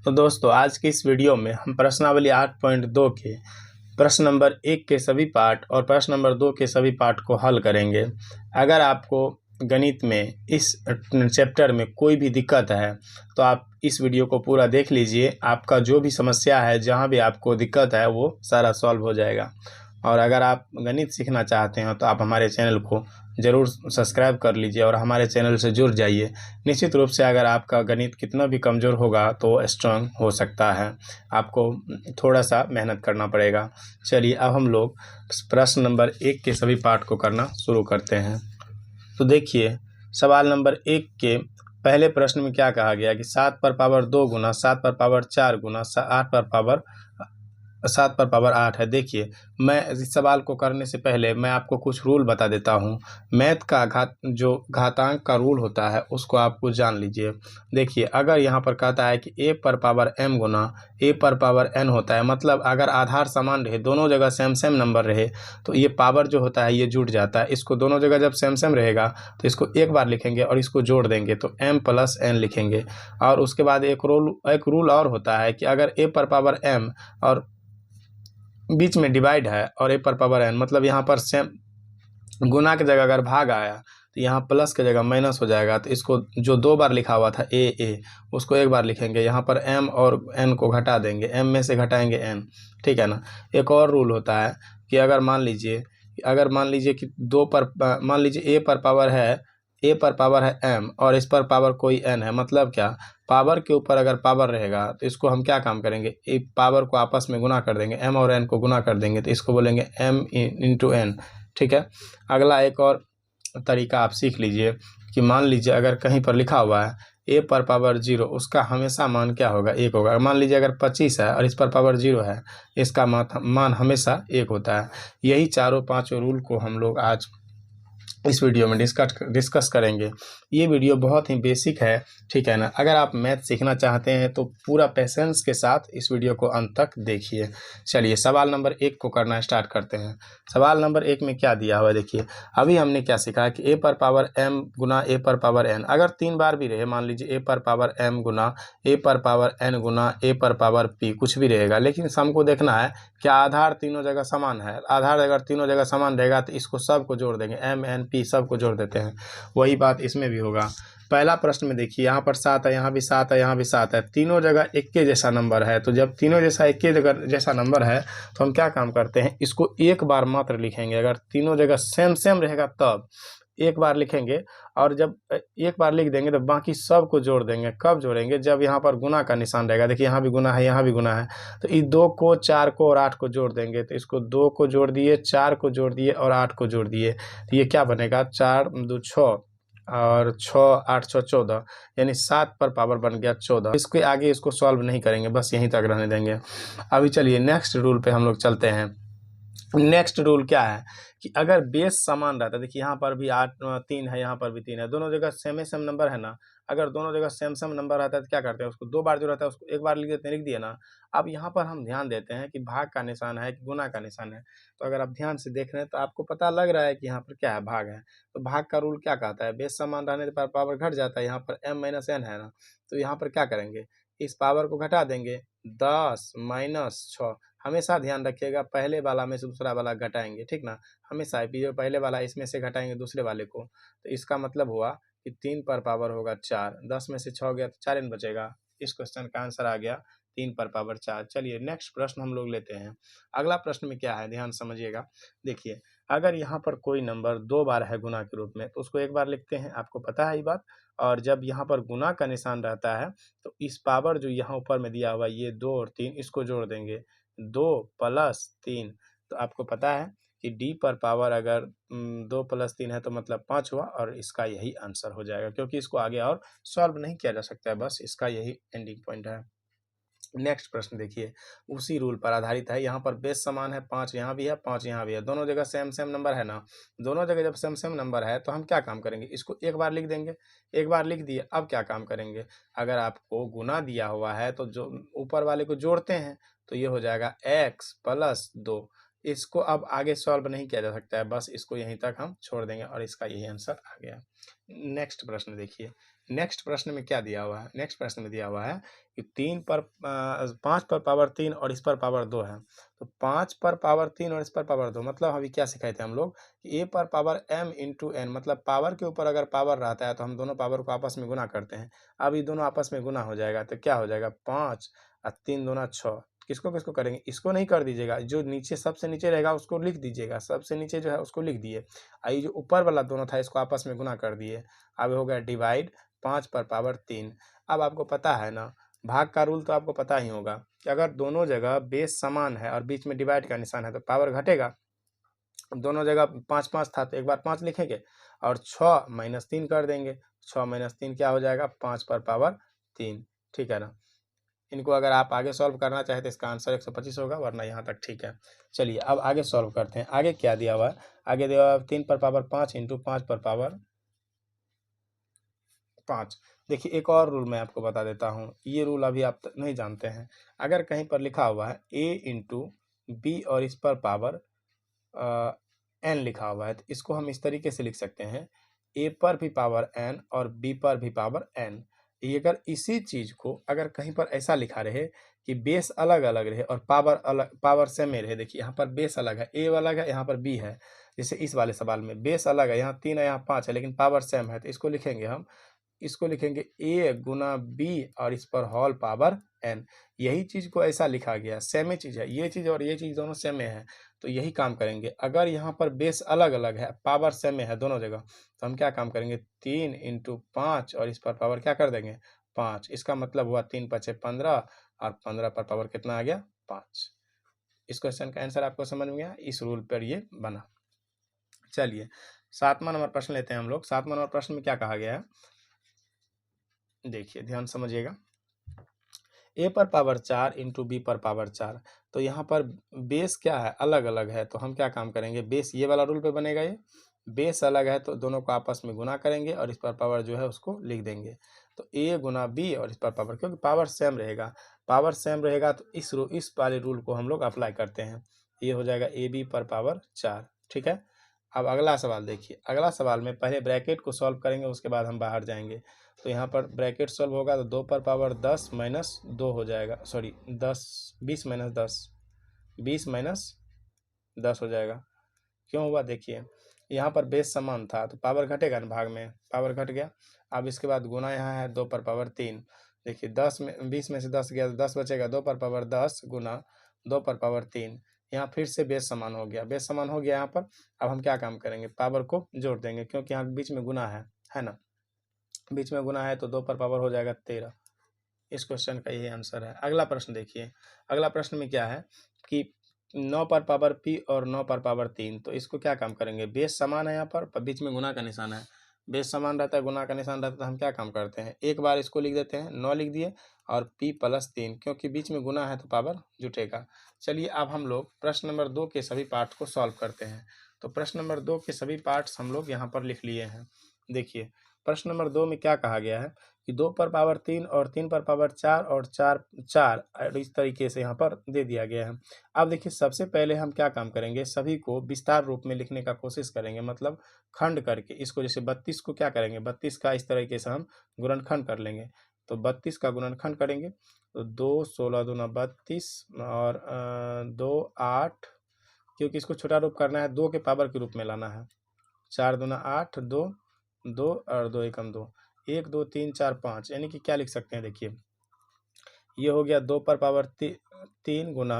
तो दोस्तों आज की इस वीडियो में हम प्रश्नावली 8.2 के प्रश्न नंबर 1 के सभी पार्ट और प्रश्न नंबर 2 के सभी पार्ट को हल करेंगे। अगर आपको गणित में इस चैप्टर में कोई भी दिक्कत है तो आप इस वीडियो को पूरा देख लीजिए। आपका जो भी समस्या है, जहाँ भी आपको दिक्कत है, वो सारा सॉल्व हो जाएगा। और अगर आप गणित सीखना चाहते हैं तो आप हमारे चैनल को ज़रूर सब्सक्राइब कर लीजिए और हमारे चैनल से जुड़ जाइए। निश्चित रूप से अगर आपका गणित कितना भी कमज़ोर होगा तो स्ट्रांग हो सकता है। आपको थोड़ा सा मेहनत करना पड़ेगा। चलिए अब हम लोग प्रश्न नंबर 1 के सभी पार्ट को करना शुरू करते हैं। तो देखिए सवाल नंबर 1 के पहले प्रश्न में क्या कहा गया कि 7 पर पावर 2 गुना 7 पर पावर 4 गुना 7 पर पावर 8 है। देखिए मैं इस सवाल को करने से पहले मैं आपको कुछ रूल बता देता हूँ। मैथ का घातांक का रूल होता है उसको आपको जान लीजिए। देखिए अगर यहाँ पर कहता है कि a पर पावर m गुना a पर पावर n होता है, मतलब अगर आधार समान रहे, दोनों जगह सेम सेम नंबर रहे तो ये पावर जो होता है ये जुड़ जाता है। इसको दोनों जगह जब सेम सेम रहेगा तो इसको एक बार लिखेंगे और इसको जोड़ देंगे तो m प्लस n लिखेंगे। और उसके बाद एक रूल और होता है कि अगर a पर पावर m और बीच में डिवाइड है और a पर पावर n, मतलब यहाँ पर सेम गुना की जगह अगर भाग आया तो यहाँ प्लस की जगह माइनस हो जाएगा। तो इसको जो 2 बार लिखा हुआ था a उसको एक बार लिखेंगे। यहाँ पर m और n को घटा देंगे, m में से घटाएंगे n, ठीक है ना। एक और रूल होता है कि अगर मान लीजिए कि मान लीजिए a पर पावर है m और इस पर पावर कोई n है, मतलब क्या, पावर के ऊपर अगर पावर रहेगा तो इसको हम क्या काम करेंगे, एक पावर को आपस में गुना कर देंगे, m और n को गुना कर देंगे तो इसको बोलेंगे m इंटू n, ठीक है। अगला एक और तरीका आप सीख लीजिए कि मान लीजिए अगर कहीं पर लिखा हुआ है a पर पावर 0, उसका हमेशा मान क्या होगा, 1 होगा। मान लीजिए अगर 25 है और इस पर पावर 0 है, इसका मान हमेशा 1 होता है। यही चारों पांचों रूल को हम लोग आज इस वीडियो में डिस्कस करेंगे। ये वीडियो बहुत ही बेसिक है, ठीक है ना। अगर आप मैथ सीखना चाहते हैं तो पूरा पेशेंस के साथ इस वीडियो को अंत तक देखिए। चलिए सवाल नंबर 1 को करना स्टार्ट करते हैं। सवाल नंबर 1 में क्या दिया हुआ है देखिए। अभी हमने क्या सीखा कि a पर पावर m गुना a पर पावर n अगर 3 बार भी रहे, मान लीजिए a पर पावर m गुना a पर पावर n गुना a पर पावर p, कुछ भी रहेगा, लेकिन हमको देखना है कि आधार तीनों जगह समान है। आधार अगर तीनों जगह समान रहेगा तो इसको सबको जोड़ देंगे, m n p सबको जोड़ देते हैं। वही बात इसमें भी होगा। पहला प्रश्न में देखिए यहाँ पर 7 है, यहाँ भी 7 है, यहाँ भी 7 है, तीनों जगह एक के जैसा नंबर है। तो जब तीनों जैसा एक के जगह जैसा नंबर है तो हम क्या काम करते हैं, इसको एक बार मात्र लिखेंगे। अगर तीनों जगह सेम सेम रहेगा तब एक बार लिखेंगे, और जब एक बार लिख देंगे तो बाकी सब को जोड़ देंगे। कब जोड़ेंगे, जब यहाँ पर गुना का निशान रहेगा। देखिए यहाँ भी गुना है, यहाँ भी गुना है, तो इस 2 को 4 को और 8 को जोड़ देंगे। तो इसको 2 को जोड़ दिए, 4 को जोड़ दिए और 8 को जोड़ दिए, तो ये क्या बनेगा, 4 2 6 और 6 8 6 14, यानी 7 पर पावर बन गया 14। इसके आगे इसको सॉल्व नहीं करेंगे, बस यहीं तक रहने देंगे। अभी चलिए नेक्स्ट रूल पे हम लोग चलते हैं। नेक्स्ट रूल क्या है कि अगर बेस समान रहता है, देखिए यहाँ पर भी 3 है, यहाँ पर भी 3 है, दोनों जगह सेम सेम नंबर है ना। अगर दोनों जगह सेम सेम नंबर रहता है तो क्या करते हैं, उसको 2 बार जो रहता है उसको एक बार लिख देते हैं, लिख दिए ना। अब यहाँ पर हम ध्यान देते हैं कि भाग का निशान है कि गुना का निशान है। तो अगर आप ध्यान से देख रहे हैं तो आपको पता लग रहा है कि यहाँ पर क्या है, भाग है। तो भाग का रूल क्या कहता है, बेस समान रहने पर पावर घट जाता है। यहाँ पर m माइनस n है ना, तो यहाँ पर क्या करेंगे, इस पावर को घटा देंगे, 10 माइनस 6। हमेशा ध्यान रखिएगा पहले वाला में से दूसरा वाला घटाएंगे, ठीक ना। हमेशा पहले वाला इसमें से घटाएंगे दूसरे वाले को, तो इसका मतलब हुआ कि 3 पर पावर होगा 4। 10 में से 6 गया तो 4 n बचेगा। इस क्वेश्चन का आंसर आ गया 3 पर पावर 4। चलिए नेक्स्ट प्रश्न हम लोग लेते हैं। अगला प्रश्न में क्या है, ध्यान समझिएगा। देखिए अगर यहाँ पर कोई नंबर 2 बार है गुना के रूप में तो उसको एक बार लिखते हैं, आपको पता है ये बात। और जब यहाँ पर गुना का निशान रहता है तो इस पावर जो यहाँ ऊपर में दिया हुआ ये 2 और 3, इसको जोड़ देंगे, 2 प्लस 3। तो आपको पता है कि d पर पावर अगर 2 प्लस 3 है तो मतलब 5 हुआ, और इसका यही आंसर हो जाएगा, क्योंकि इसको आगे और सॉल्व नहीं किया जा सकता है, बस इसका यही एंडिंग पॉइंट है। नेक्स्ट प्रश्न देखिए, उसी रूल पर आधारित है। यहाँ पर बेस समान है, 5 यहाँ भी है, 5 यहाँ भी है, दोनों जगह सेम सेम नंबर है ना। दोनों जगह जब सेम सेम नंबर है तो हम क्या काम करेंगे, इसको एक बार लिख देंगे। एक बार लिख दिए, अब क्या काम करेंगे, अगर आपको गुना दिया हुआ है तो जो ऊपर वाले को जोड़ते हैं, तो ये हो जाएगा x प्लस 2। इसको अब आगे सॉल्व नहीं किया जा सकता है, बस इसको यहीं तक हम छोड़ देंगे और इसका यही आंसर आ गया। नेक्स्ट प्रश्न देखिए, नेक्स्ट प्रश्न में क्या दिया हुआ है, नेक्स्ट प्रश्न में दिया हुआ है कि 5 पर पावर 3 और इस पर पावर 2 है। तो 5 पर पावर 3 और इस पर पावर 2 मतलब अभी क्या सिखाए थे हम लोग कि ए पर पावर m इंटू एन, मतलब पावर के ऊपर अगर पावर रहता है तो हम दोनों पावर को आपस में गुना करते हैं। अब ये दोनों आपस में गुना हो जाएगा तो क्या हो जाएगा 5 और 3 दूना 6। किसको किसको करेंगे, इसको नहीं कर दीजिएगा, जो नीचे सबसे नीचे रहेगा उसको लिख दीजिएगा, सबसे नीचे जो है उसको लिख दिए। ये जो ऊपर वाला दोनों था इसको आपस में गुना कर दिए। अब हो गया डिवाइड 5 पर पावर 3। अब आपको पता है ना, भाग का रूल तो आपको पता ही होगा कि अगर दोनों जगह बेस समान है और बीच में डिवाइड का निशान है तो पावर घटेगा। दोनों जगह 5 5 था तो एक बार 5 लिखेंगे और 6 माइनस 3 कर देंगे। 6 माइनस 3 क्या हो जाएगा 5 पर पावर 3। ठीक है ना। इनको अगर आप आगे सॉल्व करना चाहे तो इसका आंसर 125 होगा, वरना यहाँ तक ठीक है। चलिए अब आगे सॉल्व करते हैं। आगे क्या दिया हुआ है, आगे दिया हुआ है 3 पर पावर 5 इंटू 5 पर पावर 5। देखिए एक और रूल मैं आपको बता देता हूँ, ये रूल अभी आप नहीं जानते हैं। अगर कहीं पर लिखा हुआ है a इंटू बी और इस पर पावर n लिखा हुआ है तो इसको हम इस तरीके से लिख सकते हैं a पर भी पावर n और b पर भी पावर n। ये अगर इसी चीज को अगर कहीं पर ऐसा लिखा रहे कि बेस अलग अलग रहे और पावर अलग, पावर सेम में रहे। देखिए यहाँ पर बेस अलग है, a अलग है, यहाँ पर b है। जैसे इस वाले सवाल में बेस अलग है, यहाँ 3 है यहाँ 5 है, लेकिन पावर सेम है तो इसको लिखेंगे हम, इसको लिखेंगे a गुना b और इस पर होल पावर n। यही चीज को ऐसा लिखा गया, सेम ही चीज है, ये चीज और ये चीज दोनों सेम है। तो यही काम करेंगे। अगर यहाँ पर बेस अलग अलग है, पावर सेम है दोनों जगह, तो हम क्या काम करेंगे 3 इंटू 5 और इस पर पावर क्या कर देंगे 5। इसका मतलब हुआ 3 पचे 15 और 15 पर पावर कितना आ गया 5। इस क्वेश्चन का आंसर आपको समझ में गया, इस रूल पर ये बना। चलिए 7वां नंबर प्रश्न लेते हैं हम लोग। 7वां नंबर प्रश्न में क्या कहा गया है, देखिए ध्यान समझिएगा। ए पर पावर 4 इंटू बी पर पावर 4। तो यहाँ पर बेस क्या है अलग अलग है, तो हम क्या काम करेंगे, बेस ये वाला रूल पे बनेगा। ये बेस अलग है तो दोनों को आपस में गुना करेंगे और इस पर पावर जो है उसको लिख देंगे। तो ए गुना बी और इस पर पावर, क्योंकि पावर सेम रहेगा, पावर सेम रहेगा तो इस वाले रूल को हम लोग अप्लाई करते हैं। ये हो जाएगा ए बी पर पावर 4। ठीक है। अब अगला सवाल देखिए। अगला सवाल में पहले ब्रैकेट को सॉल्व करेंगे, उसके बाद हम बाहर जाएंगे। तो यहाँ पर ब्रैकेट सॉल्व होगा तो 2 पर पावर 10 माइनस 2 हो जाएगा, सॉरी 10 20 माइनस 10, 20 माइनस 10 हो जाएगा। क्यों हुआ, देखिए यहाँ पर बेस समान था तो पावर घटेगा ना, भाग में पावर घट गया। अब इसके बाद गुना यहाँ है 2 पर पावर 3। देखिए 10 में 20 में से 10 गया तो 10 बचेगा, 2 पर पावर 10 गुना 2 पर पावर 3। यहाँ फिर से बेस समान हो गया, बेस समान हो गया यहाँ पर। अब हम क्या काम करेंगे, पावर को जोड़ देंगे, क्योंकि यहाँ बीच में गुना है ना, बीच में गुना है तो 2 पर पावर हो जाएगा 13। इस क्वेश्चन का यही आंसर है। अगला प्रश्न देखिए। अगला प्रश्न में क्या है कि 9 पर पावर p और 9 पर पावर 3। तो इसको क्या काम करेंगे, बेस समान है यहाँ पर बीच में गुना का निशान है, बेस समान रहता है गुना का निशान रहता है, तो हम क्या काम करते हैं एक बार इसको लिख देते हैं, 9 लिख दिए और p प्लस 3, क्योंकि बीच में गुना है तो पावर जुटेगा। चलिए अब हम लोग प्रश्न नंबर 2 के सभी पार्ट को सॉल्व करते हैं। तो प्रश्न नंबर 2 के सभी पार्ट्स हम लोग यहाँ पर लिख लिए हैं। देखिए प्रश्न नंबर 2 में क्या कहा गया है कि 2 पर पावर 3 और 3 पर पावर 4 और 4 और इस तरीके से यहाँ पर दे दिया गया है। अब देखिए सबसे पहले हम क्या काम करेंगे, सभी को विस्तार रूप में लिखने का कोशिश करेंगे, मतलब खंड करके इसको। जैसे 32 को क्या करेंगे, 32 का इस तरीके से हम गुणनखंड कर लेंगे। तो 32 का गुणनखंड करेंगे तो 2 16 दूना 32 और 2 8, क्योंकि इसको छोटा रूप करना है 2 के पावर के रूप में लाना है। 4 दूना 8, 2 2 और 2 एकम 2, 1 2 3 4 5, यानी कि क्या लिख सकते हैं, देखिए ये हो गया 2 पर पावर 3 गुना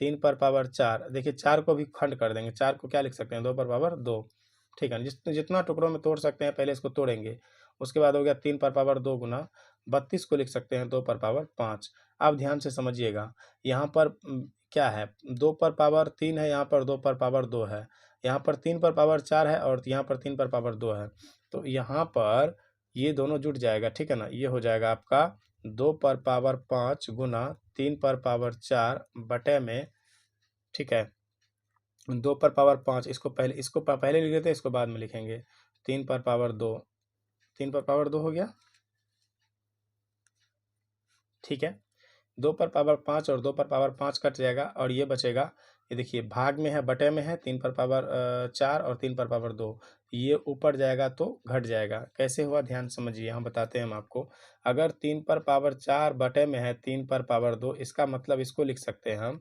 3 पर पावर 4। देखिए 4 को भी खंड कर देंगे, 4 को क्या लिख सकते हैं 2 पर पावर 2। ठीक है, जितना टुकड़ों में तोड़ सकते हैं पहले इसको तोड़ेंगे। उसके बाद हो गया 3 पर पावर 2 गुना 32 को लिख सकते हैं 2 पर पावर 5। अब ध्यान से समझिएगा, यहाँ पर क्या है 2 पर पावर 3 है, यहाँ पर 2 पर पावर 2 है, यहाँ पर 3 पर पावर 4 है और यहाँ पर 3 पर पावर 2 है। तो यहाँ पर ये दोनों जुट जाएगा। ठीक है ना, ये हो जाएगा आपका 2 पर पावर 5 गुना 3 पर पावर 4 बटे में, ठीक है 2 पर पावर 5, इसको पहले लिख लेते हैं, इसको बाद में लिखेंगे। 3 पर पावर 2, 3 पर पावर 2 हो गया। ठीक है, 2 पर पावर 5 और 2 पर पावर 5 कट जाएगा और ये बचेगा ये देखिए भाग में है, बटे में है, 3 पर पावर 4 और 3 पर पावर 2। ये ऊपर जाएगा तो घट जाएगा। कैसे हुआ ध्यान समझिए, हम बताते हैं हम आपको। अगर 3 पर पावर 4 बटे में है 3 पर पावर 2, इसका मतलब इसको लिख सकते हैं हम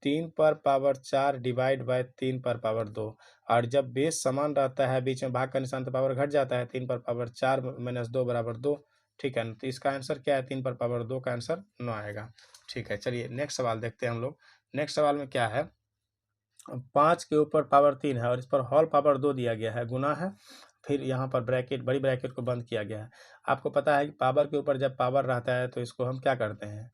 3 पर पावर 4 डिवाइड बाय 3 पर पावर 2। और जब बेस समान रहता है, बीच में भाग का निशान तो पावर घट जाता है, 3 पर पावर 4 माइनस 2 बराबर 2। ठीक है, तो इसका आंसर क्या है? 3 पर पावर 2 का आंसर 9 आएगा। ठीक है, चलिए नेक्स्ट सवाल देखते हैं हम लोग। नेक्स्ट सवाल में क्या है, 5 के ऊपर पावर 3 है और इस पर होल पावर 2 दिया गया है, गुना है, फिर यहाँ पर ब्रैकेट, बड़ी ब्रैकेट को बंद किया गया है। आपको पता है कि पावर के ऊपर जब पावर रहता है तो इसको हम क्या करते हैं?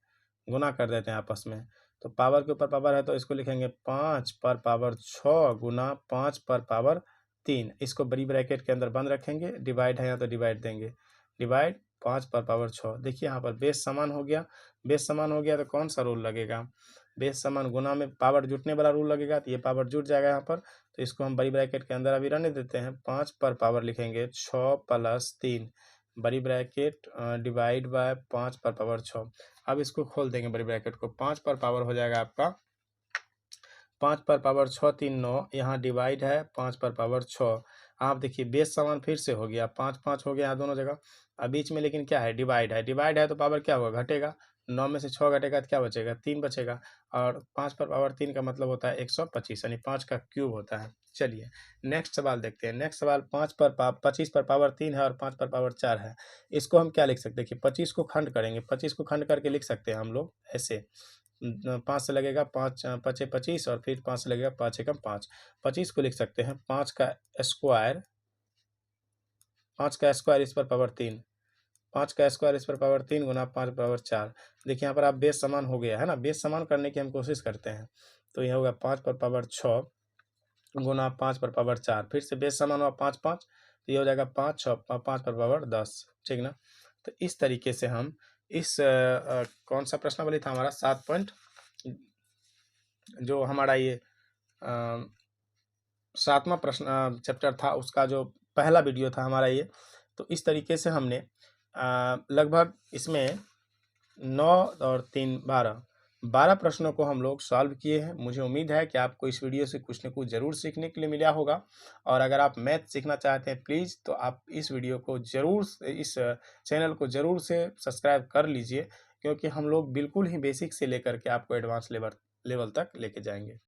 गुना कर देते हैं आपस में। तो पावर के ऊपर पावर है तो इसको लिखेंगे 5 पर पावर 6 गुना 5 पर पावर 3। इसको बड़ी ब्रैकेट के अंदर बंद रखेंगे, डिवाइड है यहाँ तो डिवाइड देंगे, डिवाइड 5 पर पावर 6। देखिए यहाँ पर बेस समान हो गया। बेस समान हो गया तो कौन सा रूल लगेगा? बेस समान गुना में पावर जुटने वाला रूल लगेगा, तो ये पावर जुट जाएगा यहाँ पर। तो इसको हम बड़ी ब्रैकेट के अंदर अभी रहने देते हैं। 5 पर पावर लिखेंगे 6 प्लस 3, बड़ी ब्रैकेट डिवाइड बाय 5 पर पावर 6। अब इसको खोल देंगे बड़ी ब्रैकेट को, 5 पर पावर हो जाएगा आपका 5 पर पावर 6 3 9, यहाँ डिवाइड है 5 पर पावर 6। आप देखिए बेस समान फिर से हो गया, 5 5 हो गया यहाँ दोनों जगह। अब बीच में लेकिन क्या है? डिवाइड है। डिवाइड है तो पावर क्या होगा? घटेगा। 9 में से 6 घटेगा तो क्या बचेगा? 3 बचेगा। और 5 पर पावर 3 का मतलब होता है 125, यानी 5 का क्यूब होता है। चलिए नेक्स्ट सवाल देखते हैं। नेक्स्ट सवाल 25 पर पावर 3 है और 5 पर पावर 4 है। इसको हम क्या लिख सकते हैं कि 25 को खंड करेंगे। 25 को खंड करके लिख सकते हैं हम लोग ऐसे, 5 से लगेगा 5 5 25 और फिर 5 से लगेगा 5 एकम 5। 25 को लिख सकते हैं 5 का स्क्वायर, 5 का स्क्वायर इस पर पावर 3, 5 का स्क्वायर इस पर पावर 3 गुना 5 पावर 4। देखिए यहाँ पर आप बेस समान हो गया है ना, बेस समान करने की हम कोशिश करते हैं। तो यह होगा 5 पर पावर 6 गुना 5 पर पावर 4, फिर से बेस समान हुआ 5 5, तो ये हो जाएगा 5 6 5 पर पावर 10। ठीक ना? तो इस तरीके से हम इस कौन सा प्रश्नावली था हमारा? 7 पॉइंट, जो हमारा ये 7वां प्रश्न चैप्टर था, उसका जो पहला वीडियो था हमारा ये। तो इस तरीके से हमने लगभग इसमें 9 और 3 12 प्रश्नों को हम लोग सॉल्व किए हैं। मुझे उम्मीद है कि आपको इस वीडियो से कुछ न कुछ ज़रूर सीखने के लिए मिला होगा। और अगर आप मैथ सीखना चाहते हैं प्लीज़, तो आप इस वीडियो को ज़रूर, इस चैनल को ज़रूर से सब्सक्राइब कर लीजिए, क्योंकि हम लोग बिल्कुल ही बेसिक से लेकर के आपको एडवांस लेवल तक लेके जाएंगे।